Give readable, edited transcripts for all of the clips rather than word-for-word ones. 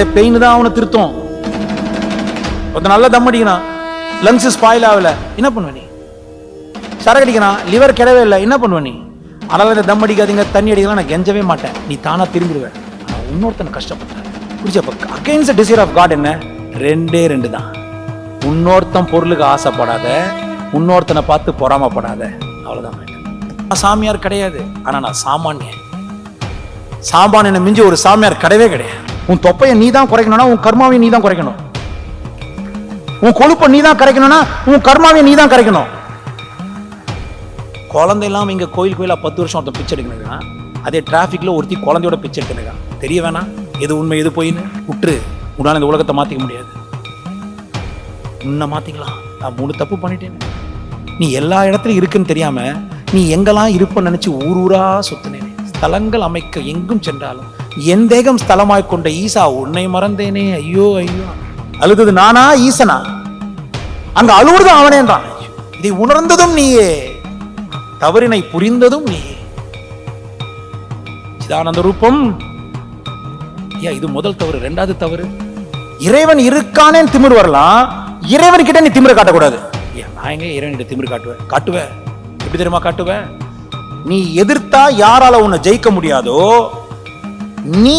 இந்த பெயின் தான் அவனை திருத்தம். ஒருத்தன் நல்லா தம் அடிக்கிறான், லங்ஸ் ஸ்பாயில் ஆகல, என்ன பண்ணுவ நீ? சரக்கு அடிக்கிறான், லிவர் கிடவே இல்லை, என்ன பண்ணுவ நீ? அதனால இந்த தம் அடிக்காதீங்க, தண்ணி அடிக்கலாம், நான் கெஞ்சவே மாட்டேன், நீ தானா திரும்பிடுவேன். ஆனால் இன்னொருத்தனை கஷ்டப்பட்டேன் புரிச்சப்ப அகைன்ஸ்ட் டிசைர் ஆஃப் காட் என்ன? ரெண்டே ரெண்டு தான். இன்னொருத்தன் பொருளுக்கு ஆசைப்படாத, இன்னொருத்தனை பார்த்து பொறாமப்படாத, அவ்வளவுதான். நான் சாமியார் கிடையாது, ஆனா நான் சாமானியன். சாமானியனை மிஞ்சி ஒரு சாமியார் கிடையவே கிடையாது. உன் தொப்பையை நீ தான் குறைக்கணும்னா உன் கர்மாவையும் நீ தான் குறைக்கணும். உன் கொழுப்பை நீ தான் கரைக்கணும்னா உன் கர்மாவையும் நீ தான் கரைக்கணும். குழந்தை இல்லாம இங்க கோயில் கோயிலா 10 வருஷம் ஒருத்தன் பிச்சை எடுக்கணுங்க. அதே டிராபிக்ல ஒருத்தி குழந்தையோட பிச்சை எடுத்துனுங்க. தெரிய வேணாம் எது உண்மை எது போயின்னு விட்டுரு. உன்னால இந்த உலகத்தை மாத்திக்க முடியாது. உன்னை மாத்திக்கலாம். நான் 3 தப்பு பண்ணிட்டேன். நீ எல்லா இடத்துலயும் இருக்குன்னு தெரியாம நீ எங்கெல்லாம் இருப்ப நினைச்சு ஊர் ஊரா சுத்தினேன். ஸ்தலங்கள் அமைக்க எங்கும் சென்றாலும் என் தேகம் ஸ்தலமாய் கொண்ட ஈசா உன்னை மறந்தேனே, ஐயோ ஐயோ. அழுதது நானா ஈசனா? அங்க அழுவுறதும் அவனேன்றான். இதை உணர்ந்ததும் நீயே, தவறினை புரிந்ததும் நீயே. சிதானந்த ரூபம். இது முதல் தவறு. 2வது தவறு, இறைவன் இருக்கானேன்னு திமிர் வரலாம், இறைவன் கிட்ட நீ திமிர காட்டக்கூடாது. நான் எங்க இறைவன் கிட்ட திமிர் காட்டுவேன்? எப்படி தெரியுமா காட்டுவேன்? நீ எதிர்த்தா யாரால உன்னை ஜெயிக்க முடியாதோ, நீ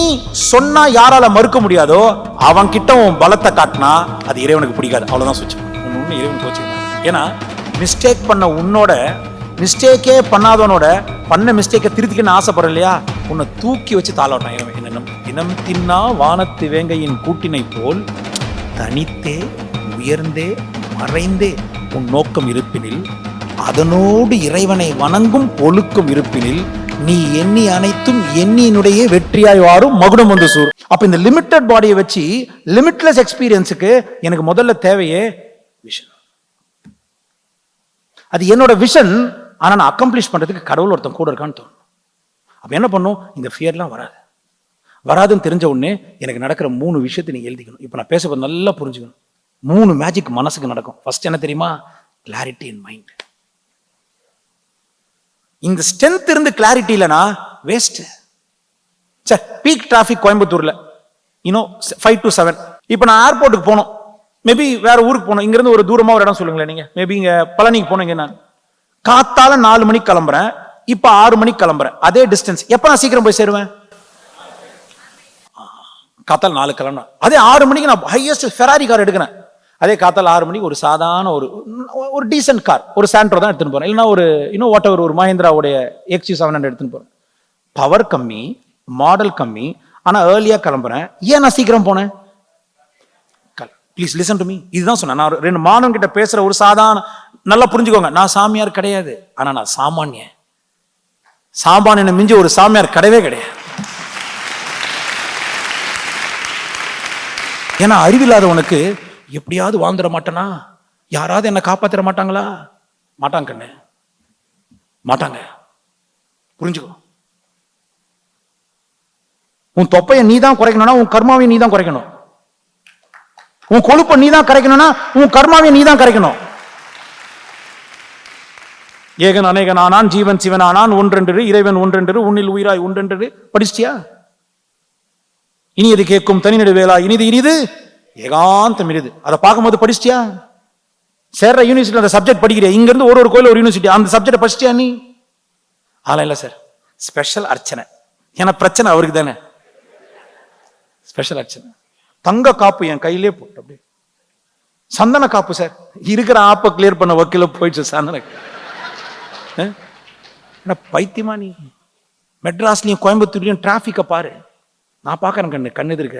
சொன்னா யாரால மறுக்க முடியாதோ, அவன் கிட்ட உன் பலத்தை காட்டினா அது இறைவனுக்கு பிடிக்காது. அவ்வளவுதான் சுவிட்ச். ஒண்ணு இறைவன் கோச்சிங்க. ஏன்னா மிஸ்டேக் பண்ண உன்னோட மிஸ்டேக்கே பண்ணாதவனோட பண்ண மிஸ்டேக்கை திருத்திக்கன்னு ஆசைப்படுற இல்லையா, உன்னை தூக்கி வச்சு தாளாட்டான் இறைவன். இனம் தின்னா வானத்து வேங்கையின் கூட்டினை போல் தனித்தே உயர்ந்தே மறைந்தே உன் நோக்கம் இருப்பினில், அதனோடு இறைவனை வணங்கும் ஒழுக்கம் இருப்பினில், நீ எண்ணி அனைத்தும் எண்ணியினுடைய வெற்றியாய் வாரும் மகுடம் வந்து சூர். அப்ப இந்த லிமிட்டட் பாடியை வச்சு லிமிட்லெஸ் எக்ஸ்பீரியன்ஸுக்கு எனக்கு முதல்ல தேவையே விஷன். அது என்னோட விஷன். ஆனா நான் அக்கம்ப்ளிஷ் பண்றதுக்கு கடவுள் ஒருத்தன் கூட இருக்கான்னு தோணும். அப்ப என்ன பண்ணும்? இந்த ஃபியர்லாம் வராதுன்னு தெரிஞ்ச உடனே எனக்கு நடக்கிற 3 விஷயத்தை நீங்க எழுதிக்கணும். இப்ப நான் பேச நல்லா புரிஞ்சுக்கணும். 3 மேஜிக் மனசுக்கு நடக்கும். ஃபர்ஸ்ட் என்ன தெரியுமா? Clarity in mind. இந்த ஸ்ட்ரென்த் இருந்து கிளாரிட்டி இல்லனா வேஸ்ட். சார் பீக் டிராபிக் கோயம்புத்தூர்ல 5 to 7. இப்போ நான் ஏர்போர்ட்டுக்கு போகணும், மேபி வேற ஊருக்கு போகணும். இங்க இருந்து ஒரு தூரமா ஒரு இடம் சொல்லுங்களேன். நீங்க மேபி இங்க பழனிக்கு போனீங்க. நான் காத்தால 4 மணிக்கு கிளம்புறேன், இப்ப 6 மணிக்கு கிளம்புறேன். அதே டிஸ்டன்ஸ். எப்ப நான் சீக்கிரம் போய் சேருவேன்? காத்தால 4 கிளம்புறேன். அதே 6 மணிக்கு நான் ஹையஸ்ட் ஃபெராரி கார் எடுக்கிறேன். அதே காத்தால 6 மணிக்கு ஒரு சாதாரண ஒரு டீசென்ட் கார், ஒரு சாண்ட்ரோ தான் எடுத்துன்னு போறேன். இல்லைன்னா ஒரு வாட் எவர் ஒரு மஹிந்திராவுடைய XC700 எடுத்துன்னு போறேன். பவர் கம்மி, மாடல் கம்மி, ஆனா ஏர்லியா கிளம்புறேன். ஏன் நான் சீக்கிரம் போனேன்? Please listen to me. இதுதான் சொன்னேன். நான் 2 மாணவன் கிட்ட பேசுற ஒரு சாதாரண, நல்லா புரிஞ்சுக்கோங்க, நான் சாமியார் கிடையாது, ஆனா நான் சாமானியன். சாமானியனை மிஞ்சி ஒரு சாமியார் கிடையவே கிடையாது. ஏன்னா அறிவில்லாதவனுக்கு எப்படியாவது வாழ்ந்துட மாட்டேனா, யாராவது என்ன காப்பாத்திர மாட்டாங்களா? மாட்டாங்க கண்ணு, மாட்டாங்க. புரிஞ்சுக்கோ. உன் தொப்பையை நீ தான் குறைக்கணும்னா உன் கர்மாவையும் நீ தான் குறைக்கணும். உன் கொழுப்பை நீ தான் கரைக்கணும்னா உன் கர்மாவையும் நீ தான் கரைக்கணும். ஏகன் அநேகன் ஆனான், ஜீவன் சிவன் ஆனான், ஒன்றென்று இறைவன் ஒன்றென்று உன்னில் உயிராய் ஒன்றென்று படிச்சிட்டியா? இனியது கேட்கும் தனிநடு வேளா இனிது இனிது ஏகாந்தம் இனிது. அதை பார்க்கும்போது படிச்சிட்டியா? சேர்ற யூனிவர்சிட்டி அந்த சப்ஜெக்ட் படிக்கிறியா? இங்க இருந்து ஒரு கோயில் ஒரு யூனிவர்சிட்டி, அந்த சப்ஜெக்ட் படிச்சிட்டியா நீ? அதெல்லாம் இல்ல சார், ஸ்பெஷல் அர்ச்சனை. ஏன்னா பிரச்சனை அவருக்கு தானே. ஸ்பெஷல் அர்ச்சனை. தங்க காப்பு என் கையிலே போட்டு அப்படி சந்தன காப்பு சார். இருக்கிற ஆப்பை கிளியர் பண்ண வக்கீல போயிடுச்சு சந்தன. பைத்தியமா நீ? மெட்ராஸ்லயும் கோயம்புத்தூர்லயும் டிராபிக்க பாரு. நான் பாக்குறேன் கண்ணு எதிர்க்க.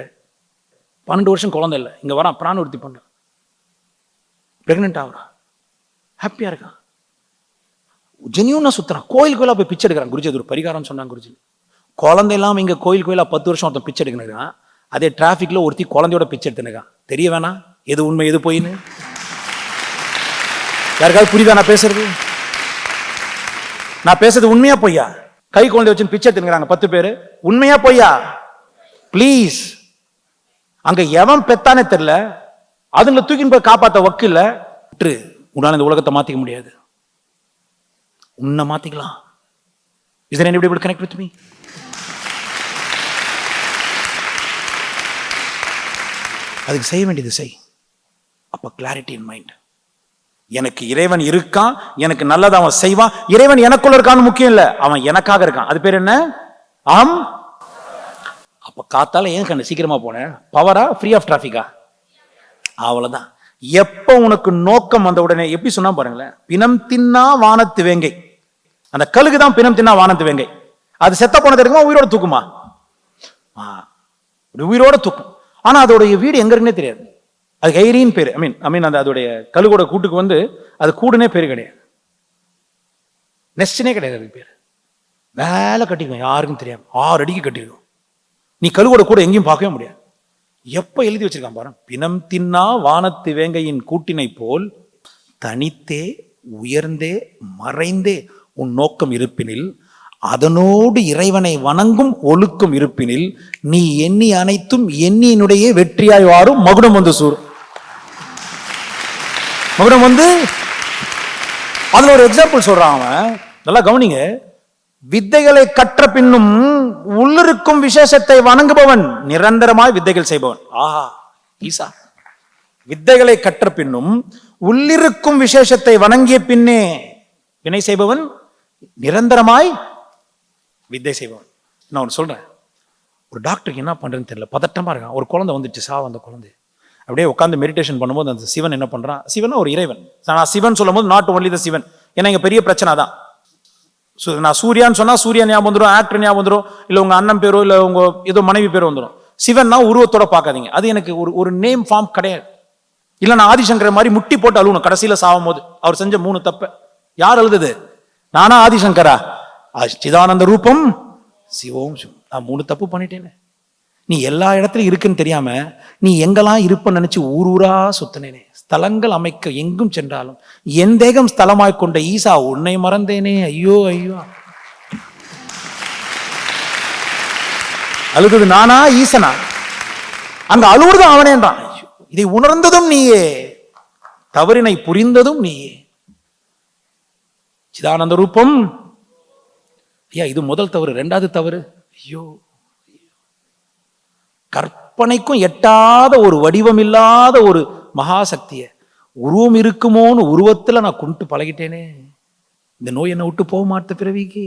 12 வருஷம் குழந்தை இல்லை, இங்க வரான், பிராண உறுதி பண்ண, பிரெக்னென்ட் ஆகுறான், ஹாப்பியா இருக்கான், ஜெனியூனா சுத்துறான். கோயிலுக்குள்ள போய் பிச்சை எடுக்கிறான். குருஜி அது ஒரு பரிகாரம் சொன்னாங்க குருஜி. குழந்தை இல்லாம இங்க கோயிலுக்குள்ள 10 வருஷம் ஒருத்தன் பிச்சை எடுக்கிறான். அதே டிராபிக்ல ஒருத்தி குழந்தையோட பிச்சை எடுத்துனுக்கான். தெரிய வேணாம் எது உண்மை எது போயின்னு? யாருக்காவது புரியுதா நான் பேசுறது? நான் பேசுறது உண்மையா பொய்யா? கை குழந்தை வச்சு பிச்சை எடுத்துக்கிறாங்க 10 பேரு. உண்மையா பொய்யா? பிளீஸ். அங்க எவன் பெத்தானே தெரியல, அதுங்களை தூக்கின்னு போய் காப்பாத்த வக்கில்ல. உன்னால இந்த உலகத்தை மாத்திக்க முடியாது, உன்னை மாத்திக்கலாம். Is there anybody able to connect with me? அதுக்கு செய்ய வேண்டியது செய். அப்ப கிளாரிட்டி இன் மைண்ட். எனக்கு இறைவன் இருக்கான், எனக்கு நல்லது அவன் செய்வான். இறைவன் எனக்குள்ள இருக்கான்னு முக்கியம் இல்ல, அவன் எனக்காக இருக்கான். அது பேர் என்ன? ஆம். அப்ப காத்தால ஏன் கண்ணு சீக்கிரமா போனேன்? பவரா ஃப்ரீ ஆஃப் டிராபிக்கா? அவ்வளவுதான். எப்ப உனக்கு நோக்கம் வந்த உடனே எப்படி சொன்னா பாருங்களேன், பிணம் தின்னா வானத்து வேங்கை. அந்த கழுகு தான் பிணம் தின்னா வானத்து வேங்கை. அது செத்த போனது இருக்குமா உயிரோட தூக்குமா? உயிரோட தூக்கும். ஆனா அதோடைய வீடு எங்க இருக்குன்னே தெரியாது. அது கைரின்னு பேரு. ஐ மீன் அந்த அதோடைய கழுகோட கூட்டுக்கு வந்து அது கூடுனே பேரு கிடையாது, நெஸ்டனே கிடையாது. அதுக்கு பேரு வேலை கட்டிக்கும், யாருக்கும் தெரியாது. 6 அடிக்கு கட்டிருக்கும். நீ கழுகோட கூட எங்கேயும் பார்க்கவே முடியாது. எப்ப எழுதி வச்சிருக்கான் பாரு, பிணம் தின்னா வானத்து வேங்கையின் கூட்டினை போல் தனித்தே உயர்ந்தே மறைந்தே உன் நோக்கம் இருப்பினில், அதனோடு இறைவனை வணங்கும் ஒழுக்கம் இருப்பினில், நீ எண்ணி அனைத்தும் எண்ணியினுடைய வெற்றியாய் வாரும் மகுடம் வந்து சூர். மகுடம் வந்து அதுல ஒரு எக்ஸாம்பிள் சொல்றான் அவன், நல்லா கவனிங்க. வித்தைகளை கற்ற பின்னும் உள்ளிருக்கும் விசேஷத்தை வணங்குபவன் நிரந்தரமாய் வித்தைகள் செய்பவன். ஆஹா ஈசா. வித்தைகளை கற்ற பின்னும் உள்ளிருக்கும் விசேஷத்தை வணங்கிய பின்னே வினை செய்பவன் நிரந்தரமாய் வித்தை செய்பவன். நான் ஒன்று சொல்றேன், ஒரு டாக்டருக்கு என்ன பண்றதுன்னு தெரியல, பதட்டமா இருக்கான். ஒரு குழந்தை வந்துட்டு சாவ, அந்த குழந்தை அப்படியே உட்காந்து மெடிடேஷன் பண்ணும்போது அந்த சிவன் என்ன பண்றான், சிவன் ஒரு இறைவன். நான் சிவன் சொல்லும் போது நாட் ஒன்லி த சிவன், ஏன்னா இங்க பெரிய பிரச்சனை தான். நான் சூர்யான்னு சொன்னா சூர்யா ஞாபகம் வந்துடும், ஆக்டர் ஞாபகம் வந்துடும், இல்ல உங்க அண்ணன் பேரோ இல்ல உங்க ஏதோ மனைவி பேரோ வந்துடும். சிவன்னா உருவத்தோட பார்க்காதீங்க, அது எனக்கு ஒரு நேம் ஃபார்ம் கிடையாது. இல்ல நான் ஆதிசங்கர் மாதிரி முட்டி போட்டு அழுவணும் கடைசியில சாவும் போது. அவர் செஞ்ச 3 தப்பு. யார் அழுது? நானா ஆதிசங்கரா? சிதானந்த ரூபம் சிவோம். நான் 3 தப்பு பண்ணிட்டேன்னு. நீ எல்லா இடத்துலயும் இருக்குன்னு தெரியாம நீ எங்கெல்லாம் இருப்பன்னு நினைச்சு ஊர் ஊரா சுத்தினேனே. ஸ்தலங்கள் அமைக்க எங்கும் சென்றாலும் என் தேகம் ஸ்தலமாய் கொண்ட ஈசா உன்னை மறந்தேனே. ஐயோ ஐயோ. அழுகுது நானா ஈசனா? அங்க அழுவுறது அவனேன்றான். இதை உணர்ந்ததும் நீயே, தவறினை புரிந்ததும் நீயே. சிதானந்த ரூபம். ஐயா இது முதல் தவறு. 2வது தவறு, ஐயோ கற்பனைக்கும் எட்டாத ஒரு வடிவம் இல்லாத ஒரு மகாசக்திய உருவம் இருக்குமோன்னு உருவத்துல நான் கொண்டு பழகிட்டேனே. இந்த நோய் என்ன விட்டு போக மாட்ட பிறவிக்கு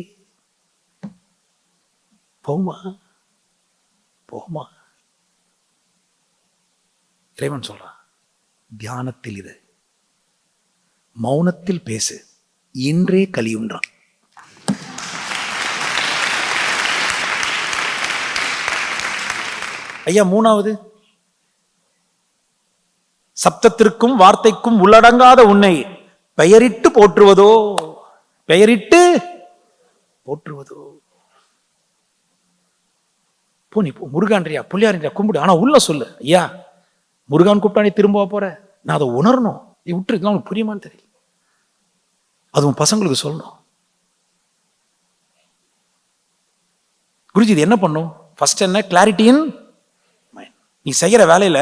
போமா போமா. இறைவன் சொல்றான், தியானத்தில் இரு, மௌனத்தில் பேசு, இன்றே கலியுன்றான். ஐயா 3வது, சப்தத்திற்கும் வார்த்தைக்கும் உள்ளடங்காத உன்னை பெயரிட்டு போற்றுவதோ, பெயரிட்டு போற்றுவதோ. போ நீ போ, முருகான்றியா புள்ளியாரியா கும்பிடு, ஆனா உள்ள சொல்லு. ஐயா முருகான் கூப்பிட்டா நீ திரும்ப போற, நான் அதை உணரணும். நீ விட்டுருக்கலாம், உனக்கு புரியுமான்னு தெரியல. அதுவும் பசங்களுக்கு சொல்லணும். குருஜி இது என்ன பண்ணும்? ஃபர்ஸ்ட் என்ன? கிளாரிட்டியின் மைண்ட். நீ செய்யற வேலையில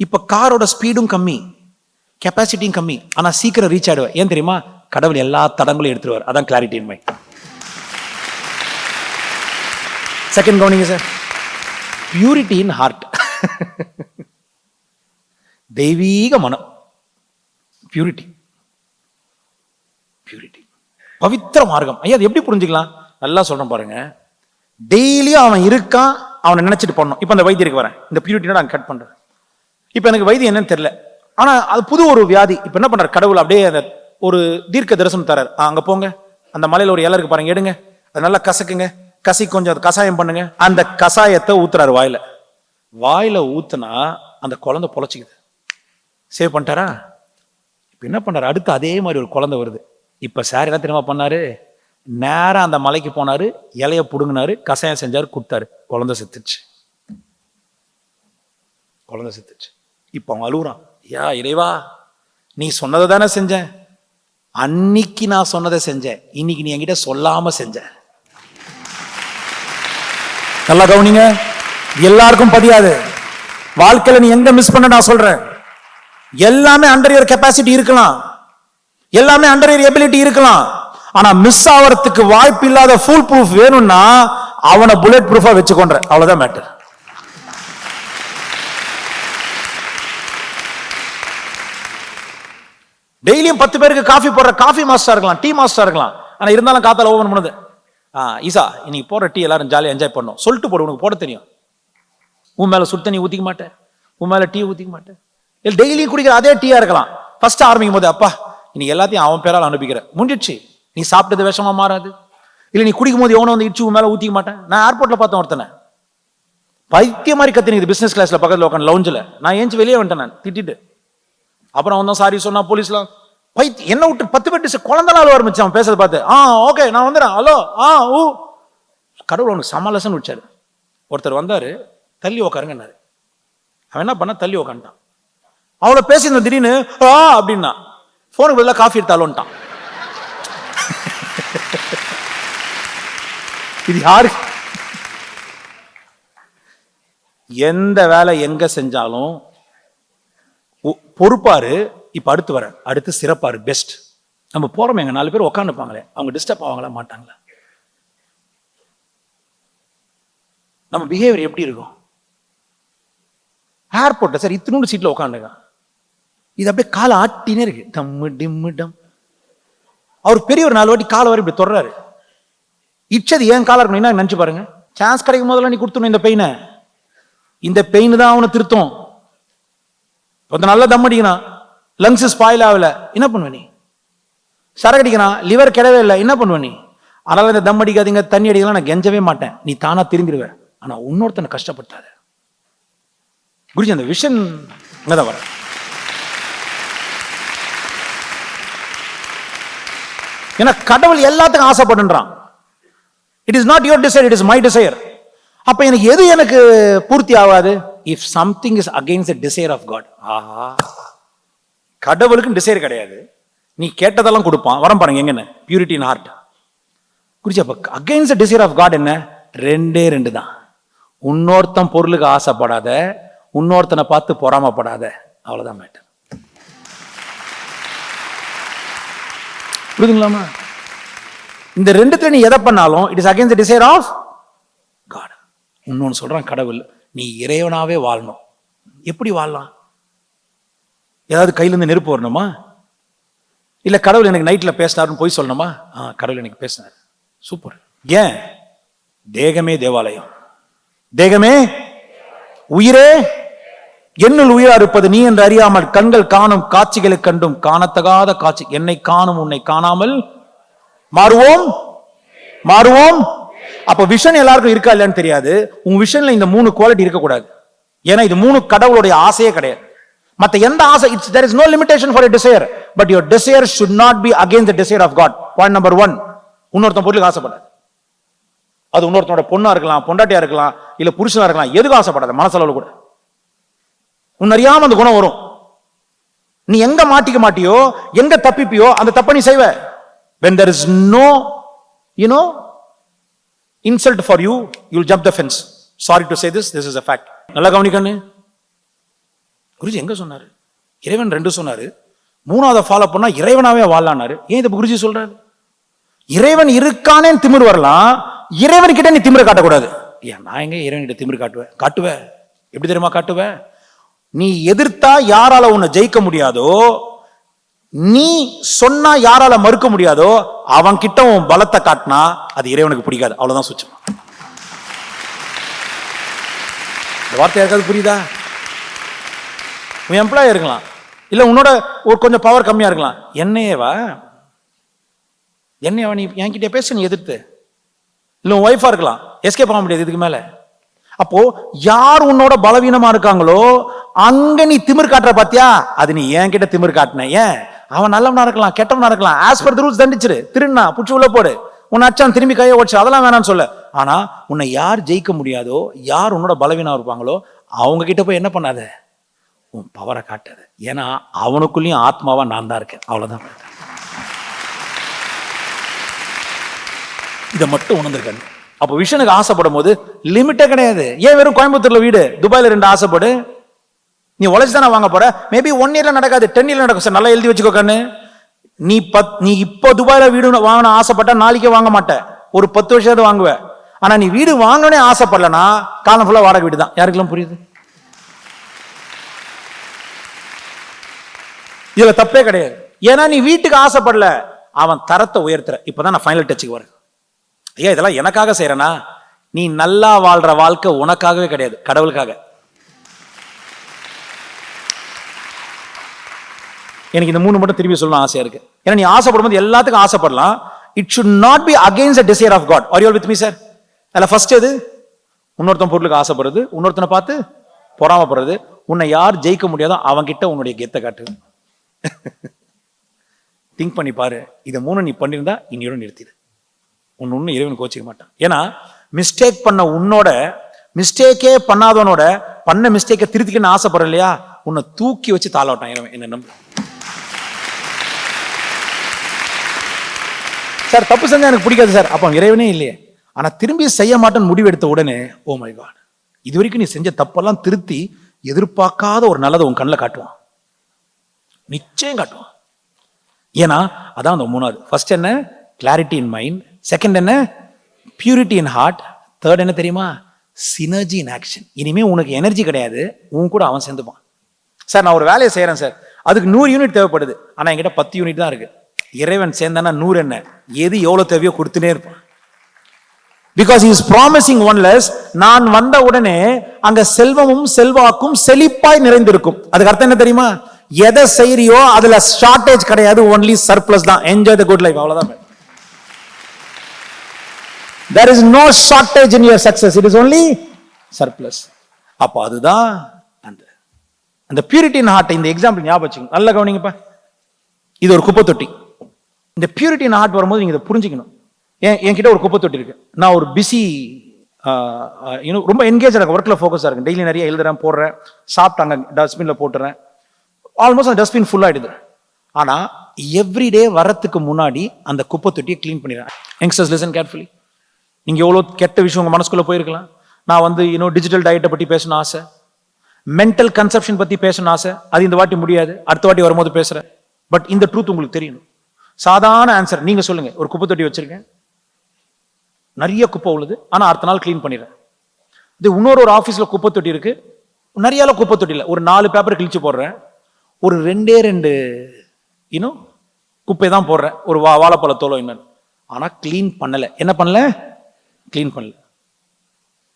இப்ப காரோட ஸ்பீடும் கம்மி, கெப்பாசிட்டியும் கம்மி, ஆனா சீக்கிரம் ரீச் ஆயிடுவேன். ஏன் தெரியுமா? கடவுள் எல்லா தடங்களையும் எடுத்துருவார். அதான் கிளாரிட்டி இன் மைண்ட். செகண்ட் கவனிங்க சார், பியூரிட்டி இன் ஹார்ட். தெய்வீக மனம், பியூரிட்டி. பியூரிட்டி பவித்திர மார்க்கம். ஐயா அது எப்படி புரிஞ்சுக்கலாம்? நல்லா சொல்றேன் பாருங்க. டெய்லியும் அவன் இருக்கான், அவனை நினைச்சிட்டு பண்ணணும். இப்ப அந்த வைத்தியருக்கு வரேன், இந்த பியூரிட்டியோட நான் கட் பண்றேன். இப்ப எனக்கு வைத்தியம் என்னன்னு தெரியல, ஆனா அது புது ஒரு வியாதி. இப்ப என்ன பண்றாரு கடவுள்? அப்படியே அந்த ஒரு தீர்க்க தரிசனம் தராரு. அங்க போங்க, அந்த மலையில ஒரு இலை இருக்கு பாருங்க, எடுங்க, அது நல்லா கசக்குங்க, கசி கொஞ்சம் கசாயம் பண்ணுங்க. அந்த கசாயத்தை ஊத்துறாரு வாயில. வாயில ஊத்துனா அந்த குழந்தை பொழைச்சிக்குது. சேவ் பண்ணிட்டாரா? இப்ப என்ன பண்றாரு? அடுத்து அதே மாதிரி ஒரு குழந்தை வருது. இப்ப சார் என்ன தெரியுமா பண்ணாரு? நேரா அந்த மலைக்கு போனாரு, இலைய புடுங்கினாரு, கசாயம் செஞ்சாரு, கொடுத்தாரு, குழந்தை செத்துச்சு. குழந்தை செத்துச்சு. இப்ப அவன் அழுகுறான், யா இறைவா நீ சொன்னதை தானே செஞ்சேன், அன்னைக்கு நான் சொன்னதை செஞ்சேன், இன்னைக்கு நீ என்கிட்ட சொல்லாம செஞ்ச. நல்லா கவனிங்க, எல்லாருக்கும் பதியாது. வாழ்க்கையில நீ எங்க மிஸ் பண்ண நான் சொல்றேன். எல்லாமே அண்டர் யுவர் கெப்பாசிட்டி இருக்கலாம், எல்லாமே அண்டர் யுவர் எபிலிட்டி இருக்கலாம், ஆனா மிஸ் ஆவறதுக்கு வாய்ப்பு இல்லாத ஃபுல் ப்ரூஃப் வேணும்னா அவனை புல்லட் ப்ரூஃபா வச்சுக்கொண்ட, அவ்வளவுதான் மேட்டர். டெய்லியும் 10 பேருக்கு காஃபி போடுற காஃபி மாஸ்டரா இருக்கலாம், டீ மாஸ்டரா இருக்கலாம். ஆனா இருந்தாலும் காத்தால ஓபன் பண்ணுது, ஈசா இன்னைக்கு போற டீ எல்லாரும் ஜாலியா என்ஜாய் பண்ணணும் சொல்லிட்டு போடு, உனக்கு போட தெரியும். உன் மேல சுடு தண்ணி ஊத்திக்க மாட்டேன், உன் மேல டீ ஊத்திக்க மாட்டேன். டெய்லி குடிக்கிற அதே டீயா இருக்கலாம். ஃபர்ஸ்ட் ஆரம்பிக்கும் போது அப்பா இன்னைக்கு எல்லாத்தையும் அவன் பேரால் அனுப்பிக்கிற முடிஞ்சிடுச்சு, நீ சாப்பிட்டது விஷமா மாறாது. இல்ல நீ குடிக்கும் போது எவனோ வந்து இடிச்சு உன் மேல ஊத்திக்க மாட்டேன். நான் ஏர்போர்ட்ல பார்த்தேன் ஒருத்தனை பைத்திய மாதிரி கத்தினிக்குது பிசினஸ் கிளாஸ்ல பக்கத்துல உட்காந்து லவுஞ்சில். நான் ஏஞ்சி வெளியே வந்துட்டேன், நான் திட்டிட்டு. அப்புறம் அவன் தான் சாரி சொன்னா, போலீஸ்லாம் பைத்தியம் என்ன விட்டு 10 பேர் குழந்தை நாள் ஆரம்பிச்சு அவன் பேசுறத பார்த்து. ஓகே நான் வந்துடுறேன், ஹலோ ஊ. கடவுள் அவனுக்கு சமாலசன் வச்சாரு. ஒருத்தர் வந்தாரு, தள்ளி உக்காருங்கன்னாரு. அவன் என்ன பண்ண, தள்ளி உக்காண்டான். அவளை பேசியிருந்த திடீர்னு அப்படின்னா போனுக்கு பதிலாக காஃபி எடுத்தாலும்ட்டான். இது யாரு? எந்த வேலை எங்க செஞ்சாலும் பொறுப்பாரு. இப்ப அடுத்து வர அடுத்து சிறப்பாரு, பெஸ்ட். நம்ம போறோம், எங்க 4 பேர் உட்காந்துப்பாங்களே, அவங்க டிஸ்டர்ப் ஆவாங்களா மாட்டாங்களா? நம்ம பிஹேவியர் எப்படி இருக்கும்? ஏர்போர்ட்ல சார் இத்தினூண்டு சீட்ல உட்காந்துங்க, இது அப்படியே காலை ஆட்டினே இருக்கு, டம்மு டிம்மு டம். அவர் பெரிய ஒரு 4 வாட்டி காலை வரை இப்படி தொடர்றாரு. இச்சது ஏன் காலா இருக்கணும் நினைச்சு பாருங்க. சான்ஸ் கிடைக்கும் போதெல்லாம் நீ கொடுத்துணும் இந்த பெயினை. இந்த பெயின் தான் அவனை திருத்தம். கொஞ்சம் நல்லா தம் அடிக்கிறான், லங்ஸ் ஸ்பாயில் ஆகல, என்ன பண்ணுவ நீ? சரக்கு அடிக்கிறான், லிவர் கிடவே இல்லை, என்ன பண்ணுவ நீ? அதனால இந்த தம் அடிக்காதீங்க, தண்ணி அடிக்கலாம், நான் கெஞ்சவே மாட்டேன். நீ தானா திரும்பிடுவேன். ஆனா இன்னொருத்தனை கஷ்டப்பட்டாத குருஜி. அந்த விஷன் வர ஏன்னா கடவுள் எல்லாத்துக்கும் ஆசைப்படுன்றான். It is not your desire, it is my desire. அப்ப எனக்கு எது எனக்கு பூர்த்தி ஆகாது? If something is against the desire of God. கடவுளுக்கு டிசைர் கிடையாது, நீ கேட்டதெல்லாம் கொடுப்பான். வரம் பாருங்க எங்கன்னு, பியூரிட்டி இன் ஹார்ட். குறிச்சு அப்ப against the desire of God என்ன? 2 தான். இன்னொருத்தன் பொருளுக்கு ஆசைப்படாத, இன்னொருத்தனை பார்த்து பொறாமப்படாத, அவ்வளவுதான் மேட்டர். புரியுதுங்களாமா? இந்த 2த்துல நீ எதை பண்ணாலும் it is against the desire of God. இன்னொன்னு சொல்றான் கடவுள், நீ இறைவனாவே வாழணும். எப்படி வாழலாம்? ஏதாவது கையில இருந்து நெருப்பு வரணுமா? இல்ல கடவுள் எனக்கு நைட்ல பேசினாருன்னு போய் சொல்லணுமா? கடவுள் எனக்கு பேசினார், சூப்பர். ஏன்? தேகமே தேவாலயம், தேகமே உயிரே என்னுள் உயிரா இருப்பது நீ என்று அறியாமல் கண்கள் காணும் காட்சிகளை கண்டும் காணத்தகாத காட்சி என்னை காணும் உன்னை காணாமல் மாறுவோம் மாறுவோம். அப்ப விஷன் எல்லாருக்கும் இருக்கா இல்லைன்னு தெரியாது. உன் விஷன்ல இந்த 3 குவாலிட்டி இருக்கக்கூடாது. ஏன்னா இது 3 கடவுளுடைய ஆசையே கிடையாது. மத்த எந்த ஆசை, there is no limitation for a desire, but your desire should not be against the desire of God. Point number 1, இன்னொருத்தன் பொருளுக்கு ஆசைப்படாது. அது இன்னொருத்தனோட பொண்ணா இருக்கலாம், பொண்டாட்டியா இருக்கலாம், இல்ல புருஷனா இருக்கலாம், எதுக்கும் ஆசைப்படாத மனசளவுல கூட. உன் அறியாம அந்த குணம் வரும். நீ எங்க மாட்டிக்க மாட்டியோ, எங்க தப்பிப்பியோ அந்த தப்ப நீ செய்வ. When there is no insult for you, you'll jump the fence. Sorry to say this is a fact. நல்லா கவனிக்கண்ணு. குருஜி எங்க சொன்னாரு? இறைவன் 2 சொன்னாரு, 3ஆவது ஃபாலோ பண்ணா இறைவனாவே வாழலானாரு. ஏன் இதை குருஜி சொல்றாரு? இறைவன் இருக்கானே திமிர் வரலாம், இறைவன் கிட்ட நீ திமிர காட்டக்கூடாது. நான் எங்க இறைவன் கிட்ட திமிர் காட்டுவேன்? எப்படி தெரியுமா காட்டுவேன்? நீ எதிர்த்தா யாரால உன்னை ஜெயிக்க முடியாதோ, நீ சொன்னா யாரால மறுக்க முடியாதோ, அவன் கிட்ட உன் பலத்தை காட்டினா அது இறைவனுக்கு பிடிக்காது. அவ்வளவுதான் சுச்சம். இந்த வார்த்தை யாருக்காவது புரியுதா? உன் எம்ப்ளாயி இருக்கலாம், இல்ல உன்னோட ஒரு கொஞ்சம் பவர் கம்மியா இருக்கலாம், என்னையவா நீ என்கிட்ட பேச நீ எதிர்த்து, இல்ல உன் ஒய்ஃபா இருக்கலாம், எஸ்கேப் ஆக முடியாது இதுக்கு மேல. அப்போ யார் உன்னோட பலவீனமா இருக்காங்களோ அங்க நீ திமிர் காட்டுற பாத்தியா, அது நீ என்கிட்ட திமிர் காட்டின. ஏன்? அவன் நல்லவனா இருக்கலாம், கெட்டவனா இருக்கலாம், ஆஸ் பர் தி ரூல்ஸ் தண்டிச்சிரு, திருண்ணா புடிச்சு உள்ள போடு, உன் அச்சான் திரும்பி கையை ஓடிச்சு, அதெல்லாம் வேணாம்னு சொல்ல. ஆனா உன்னை யார் ஜெயிக்க முடியாதோ, யார் உன்னோட பலவீனம் இருப்பாங்களோ அவங்க கிட்ட போய் என்ன பண்ணாத, உன் பவரை காட்டாது. ஏன்னா அவனுக்குள்ளயும் ஆத்மாவா நான் தான் இருக்கேன். அவ்வளவுதான். இதை மட்டும் உணர்ந்திருக்காங்க. அப்ப விஷனுக்கு ஆசைப்படும் போது லிமிட்டே கிடையாது. ஏன் வெறும் கோயம்புத்தூர்ல வீடு, துபாயில 2 ஆசைப்படு, நீ உழைச்சு தானே வாங்க போற. மேபி 1 இயர்ல நடக்காது, 10 இயர்ல நடக்கும். சார் நல்லா எழுதி வச்சுக்கோ கண்ணு. நீ இப்போ துபாயில வீடு வாங்கின ஆசைப்பட்டா நாளைக்கே வாங்க மாட்டேன், ஒரு 10 வருஷம் வாங்குவ. ஆனா நீ வீடு வாங்கனே ஆசைப்படலனா காலம் ஃபுல்லா வாடகை வீடு தான். யாருக்கெல்லாம் புரியுது? இதுல தப்பே கிடையாது. ஏன்னா நீ வீட்டுக்கு ஆசைப்படல, அவன் தரத்தை உயர்த்துற. இப்பதான் நான் ஃபைனல் டச்சுக்கு வரேன். ஐயா இதெல்லாம் எனக்காக செய்யறேனா? நீ நல்லா வாழ்ற வாழ்க்கை உனக்காகவே கிடையாது, கடவுளுக்காக. எனக்கு இந்த 3 மட்டும் திருப்பி சொல்லணும் ஆசையா இருக்கு. ஏன்னா நீ ஆசைப்படும் போது எல்லாத்துக்கும் ஆசைப்படலாம். It should not be against the desire of God. Are you all with me, sir? அதில் ஃபர்ஸ்ட் எது? இன்னொருத்தன் பொருளுக்கு ஆசைப்படுறது, இன்னொருத்தனை பார்த்து பொறாமப்படுறது. உன்னை யார் ஜெயிக்க முடியாதோ அவன்கிட்ட உன்னுடைய கெத்தை காட்டு. திங்க் பண்ணி பாரு. இதை 3 நீ பண்ணியிருந்தா இன்னையோட நிறுத்திடு. ஒன்னு இறைவன் கோச்சிக்க மாட்டான். ஏன்னா மிஸ்டேக் பண்ண உன்னோட மிஸ்டேக்கே பண்ணாதவனோட பண்ண மிஸ்டேக்கை திருத்திக்கன்னு ஆசைப்படுற இல்லையா, உன்னை தூக்கி வச்சு தாளாட்டான் இறைவன். என்ன நம்பு சார், தப்பு செஞ்சா எனக்கு பிடிக்காது சார், அப்போ இறைவனே இல்லையே. ஆனா திரும்பி செய்ய மாட்டேன்னு முடிவெடுத்த உடனே ஓ மை காட், இது வரைக்கும் நீ செஞ்ச தப்பெல்லாம் திருத்தி எதிர்பார்க்காத ஒரு நல்லதை உன் கண்ணில் காட்டுவான், நிச்சயம் காட்டுவான். ஏன்னா அதான் அந்த 3வது. ஃபர்ஸ்ட் என்ன? Clarity in mind. செகண்ட் என்ன? Purity in heart. தேர்ட் என்ன தெரியுமா? Synergy in action. இனிமே உனக்கு எனர்ஜி கிடையாது, உன் கூட அவன் சேர்ந்துப்பான். சார் நான் ஒரு வேலையை செய்யறேன் சார், அதுக்கு 100 யூனிட் தேவைப்படுது, ஆனா என்கிட்ட 10 யூனிட் தான் இருக்கு. இறைவன் சேர்ந்தானா 100 என்ன? எது எவ்வளவு தேவையோ கொடுத்துனே இருப்பான். Because he is promising one less. நான் வந்த உடனே அங்க செல்வமும் செல்வாக்கும் செழிப்பாய் நிறைந்திருக்கும். அதுக்கு அர்த்தம் என்ன தெரியுமா? எதை செய்யறியோ அதுல ஷார்டேஜ் கிடையாது, ஒன்லி சர்ப்ளஸ் தான். என்ஜாய் தி குட் லைஃப், அவ்வளவுதான். There is no shortage in your success, it is only surplus. அப்ப அதுதான் அந்த பியூரிட்டி இன் ஹார்ட். இந்த எக்ஸாம்பிள் ஞாபகம் வச்சுக்கணும், நல்லா கவனிங்கப்பா. இது ஒரு குப்பை தொட்டி. இந்த பியூரிட்டி இன் ஹார்ட் வரும்போது நீங்க இதை புரிஞ்சுக்கணும். என்கிட்ட ஒரு குப்பை தொட்டி இருக்கு. நான் ஒரு பிஸி ரொம்ப என்கேஜ் இருக்க ஒர்க்ல ஃபோக்கஸா இருக்கு. டெய்லி நிறைய எழுதுறேன், போடுறேன், சாப்பிட்டாங்க டஸ்ட்பின்ல போட்டுறேன். ஆல்மோஸ்ட் அந்த டஸ்ட்பின் ஃபுல் ஆயிடுது. ஆனா எவ்ரிடே வரத்துக்கு முன்னாடி அந்த குப்பை தொட்டியை கிளீன் பண்ணிடுறேன். Youngsters listen carefully. நீங்க எவ்வளவு கெட்ட விஷயம் உங்க மனசுக்குள்ள போயிருக்கலாம். நான் வந்து டிஜிட்டல் டயட்டை பத்தி பேசணும் ஆசை, மென்டல் கன்செப்ஷன் பத்தி பேசணும் ஆசை. அது இந்த வாட்டி முடியாது, அடுத்த வாட்டி வரும்போது பேசுறேன். பட் இந்த ட்ரூத் உங்களுக்கு தெரியணும். சாதாரண ஆன்சர் நீங்க சொல்லுங்க. ஒரு குப்பை தொட்டி வச்சிருக்கேன், நிறைய குப்பை உள்ளது, ஆனா அடுத்த நாள் கிளீன் பண்ணிடுறேன். இது இன்னொரு ஆபீஸ்ல குப்பை தொட்டி இருக்கு, நிறைய குப்பை தொட்டில ஒரு 4 பேப்பர் கிழிச்சு போடுறேன், ஒரு 2 குப்பை தான் போடுறேன், ஒரு வாழைப்பழ தோலோ இன்னும், ஆனா கிளீன் பண்ணல. என்ன பண்ணல? கிளீன் பண்ணல.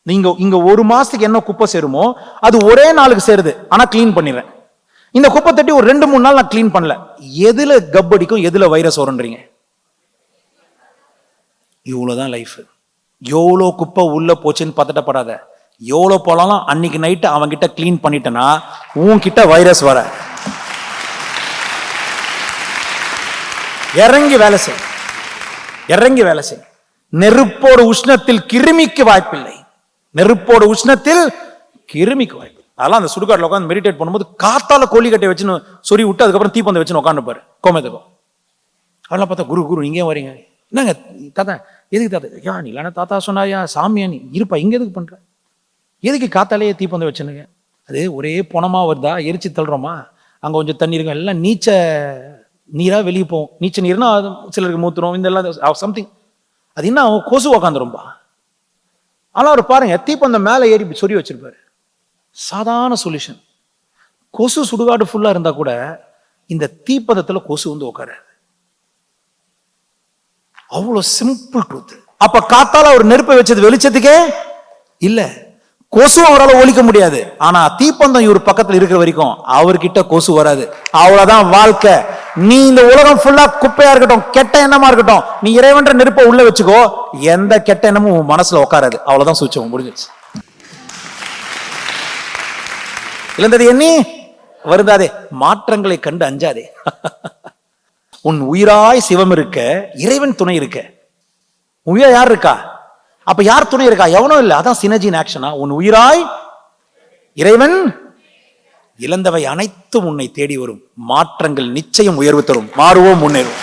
நீங்க இங்க 1 மாசத்துக்கு என்ன குப்பை சேருமோ அது ஒரே நாளுக்கு சேருது, ஆனா கிளீன் பண்ணிடுறேன். இந்த குப்பை தட்டி ஒரு 2-3 நாள் நான் கிளீன் பண்ணல. எதுல கப் அடிக்கும், எதுல வைரஸ் வரும்ன்றீங்க? இவ்வளவுதான் லைஃப். எவ்வளோ குப்பை உள்ள போச்சுன்னு பதட்டப்படாத. எவ்வளோ போனாலும் அன்னைக்கு நைட்டு அவன்கிட்ட கிளீன் பண்ணிட்டேன்னா உன்கிட்ட வைரஸ் வர. இறங்கி வேலை செய், இறங்கி வேலை செய். நெருப்போடு உஷ்ணத்தில் கிருமிக்கு வாய்ப்பில்லை, நெருப்போடு உஷ்ணத்தில் கிருமிக்கு வாய்ப்பு. அதெல்லாம் அந்த சுடுகாட்டில் உட்காந்து மெடிடேட் பண்ணும்போது காத்தால கோழி கட்டை வச்சுன்னு சொல்லி விட்டு அதுக்கப்புறம் தீப்பந்தை வச்சுன்னு உட்காந்துப்பாரு கோமேதகம். அதெல்லாம் பார்த்தா குரு குரு இங்கே வரீங்க, என்னங்க தாத்தா எதுக்கு தாத்தா? யா நீ இல்லைன்னா தாத்தா சொன்னாயா சாமியா நீ இருப்பா, இங்கே எதுக்கு பண்ற? எதுக்கு காத்தாலேயே தீப்பந்தை வச்சுனுங்க? அது ஒரே பணமா வருதா, எரிச்சு தள்ளுறோமா? அங்கே கொஞ்சம் தண்ணி இருக்கும், எல்லாம் நீச்ச நீராக வெளியே போகும். நீச்ச நீர்னா சிலருக்கு மூத்துரும், இந்த எல்லாம் சம்திங். அது என்ன கொசு உக்காந்துரும்பா. ஆனால் அவர் பாருங்க தீப்பந்தம் மேலே ஏறி சொறி வச்சிருப்பாரு. சாதாரண சொல்யூஷன். கொசு சுடுகாடு ஃபுல்லா இருந்தா கூட இந்த தீப்பந்தத்துல கொசு வந்து உட்காராது. அவ்வளவு சிம்பிள் ட்ரூத். அப்ப காத்தால ஒரு நெருப்பை வச்சது வெளிச்சத்துக்கே இல்ல, கொசு அவரால் ஒழிக்க முடியாது. ஆனா தீப்பந்தம் இவர் பக்கத்துல இருக்கிற வரைக்கும் அவர்கிட்ட கொசு வராது. அவ்வளவுதான் வாழ்க்கை. நீ இந்த உலகம் ஃபுல்லா குப்பையா இருக்கட்டும், கெட்ட எண்ணமா இருக்கட்டும், நீ இறைவன்ற நெருப்பை உள்ள வச்சுக்கோ, எந்த கெட்ட எண்ணமும் உன் மனசுல உட்காராது. அவ்வளவுதான் சூச்சம், முடிஞ்சிச்சு. இழந்தது எண்ணி வருந்தாதே, மாற்றங்களை கண்டு அஞ்சாதே. உன் உயிராய் சிவம் இருக்க, இறைவன் துணை இருக்க. உயிரா யார் இருக்கா? அப்ப யார் துணை இருக்கா? எவனும் இல்லை. அதான் சினர்ஜி இன் ஆக்ஷனா. உன் உயிராய் இறைவன், இழந்தவை அனைத்தும் உன்னை தேடி வரும். மாற்றங்கள் நிச்சயம் உயர்வு தரும். மாறுவோம், முன்னேறுவோம்.